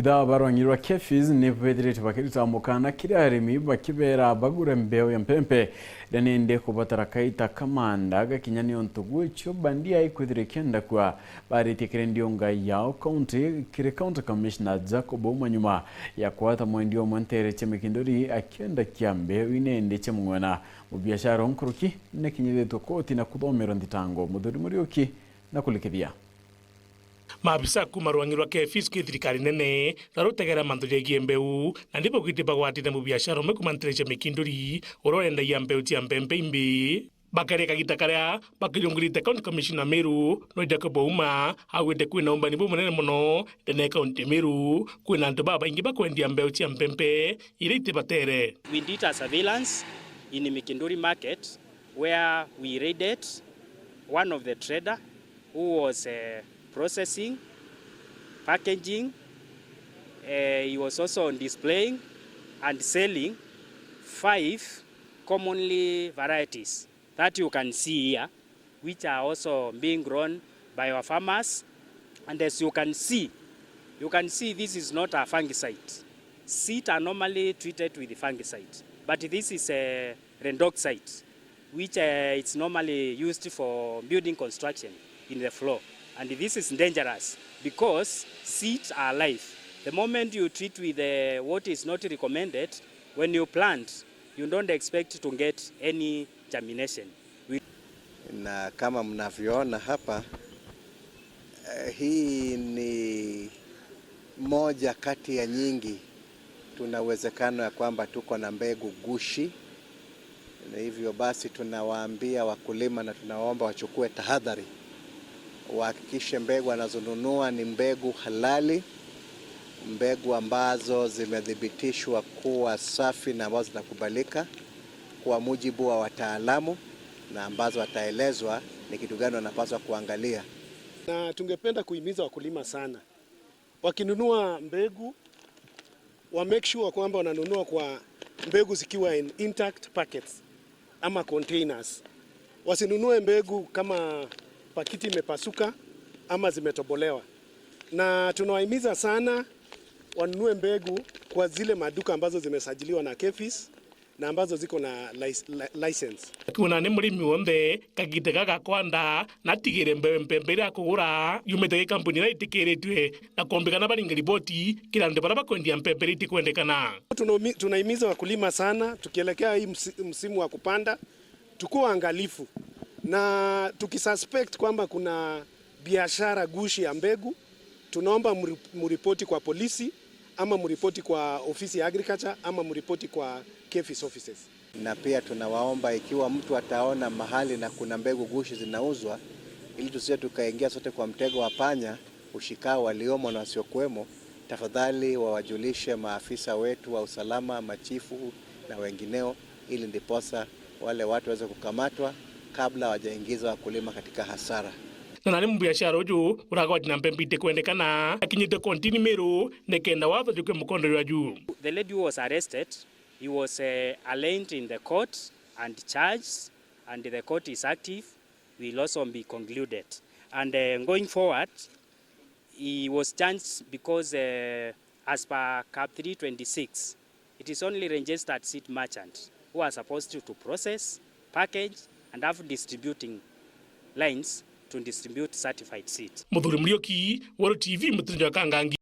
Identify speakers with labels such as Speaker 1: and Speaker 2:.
Speaker 1: Da barwanyirwa Kefis ne Pedrete bakirita mukana kirarimi bakibera bagura mbeo ya mpempe danende kubatarakaita kamanda gakinyani ontugu cyo bandia ikwidire kenda kwa bari tekerendio ngai yao county commissioner Jacob Omanyuma ya kwata mwendio montere chemekindori akenda kiambe inende chemungwana mu biashara onkuruki ne kinyide tokoti na kudomero nditango muduri murioki na kulikithia
Speaker 2: maabisa kuma rwangirwa Kefis ki thirikari nene rarutegera mantu jegie mbeu na ndipo kwite bagwatite mu biashara me kumanterecha mikinduri ororenda ya mbeu tia mpempe imbi bakareka gitakaria bakirungurite county commissioner Meru no Jacob Ouma awete kwina umbani bo munene muno dene county Meru kwina ntu baba ingi bakwendia mbeu tia mpempe irite batere.
Speaker 3: We did a surveillance in the Mikinduri market where we raided one of the trader who was processing, packaging. He was also displaying and selling 5 commonly varieties that you can see here, which are also being grown by our farmers. And as you can see this is not a fungicide. Seeds are normally treated with fungicide, but this is a rendoxide, which it's normally used for building construction in the floor. And this is dangerous because seeds are life. The moment you treat with what is not recommended, when you plant, you don't expect to get any germination.
Speaker 4: Na kama mnavyoona hapa, hii ni moja kati ya nyingi. Tuna uwezekano ya kwamba tuko na mbegu gushi, na hivyo basi tunawaambia wakulima na tunawaomba wachukue tahadhari, wahakikishe mbegu wanazonunua ni mbegu halali, mbegu ambazo zimethibitishwa kuwa safi na ambazo zinakubalika kwa mujibu wa wataalamu na ambazo wataelezwa ni kitu gani wanapaswa kuangalia.
Speaker 5: Na tungependa kuhimiza wakulima sana, wakinunua mbegu wa make sure kwamba wananunua kwa mbegu zikiwa in intact packets ama containers. Wasinunue mbegu kama pakiti imepasuka ama zimetobolewa. Na tunawahimiza sana wanunue mbegu kwa zile maduka ambazo zimesajiliwa na Kefis na ambazo ziko na license.
Speaker 2: Kuna ni murimi wonde kagitega gakwanda na tigire mbeu mpembe ya kugura yumete kampuni na itikiretwe na kombekana bali ngeriboti kila ndio baraba kwendia mpembe itikwendekana.
Speaker 5: Tunahimiza wakulima sana, tukielekea hii msimu wa kupanda tukuwa angalifu, na tukisuspect kwamba kuna biashara gushi ya mbegu, tunaomba muripoti kwa polisi ama muripoti kwa ofisi ya agriculture ama muripoti kwa Kefis offices.
Speaker 4: Na pia tunawaomba ikiwa mtu ataona mahali na kuna mbegu gushi zinauzwa, ili tusije tukaingia sote kwa mtego wa panya ushikao waliomo na wasiokuwemo, tafadhali wawajulishe maafisa wetu wa usalama, machifu na wengineo, ili ndiposa wale watu waweze kukamatwa kabla wajaingiza wakulima katika hasara.
Speaker 2: Na mu biashara uju uragwati na mpembe itikwendekana akinyite kontini Meru nekenda watho jukwe mukondo wa juu.
Speaker 3: The lady who was arrested, he was arraigned in the court and charged, and the court is active, will also be concluded. And going forward, he was charged because as per Cap 326, it is only registered seed merchants who are supposed to process, package, and have distributing lines to distribute certified seeds.
Speaker 2: Muthuri Murioki, World TV, Mutunja Kangangi.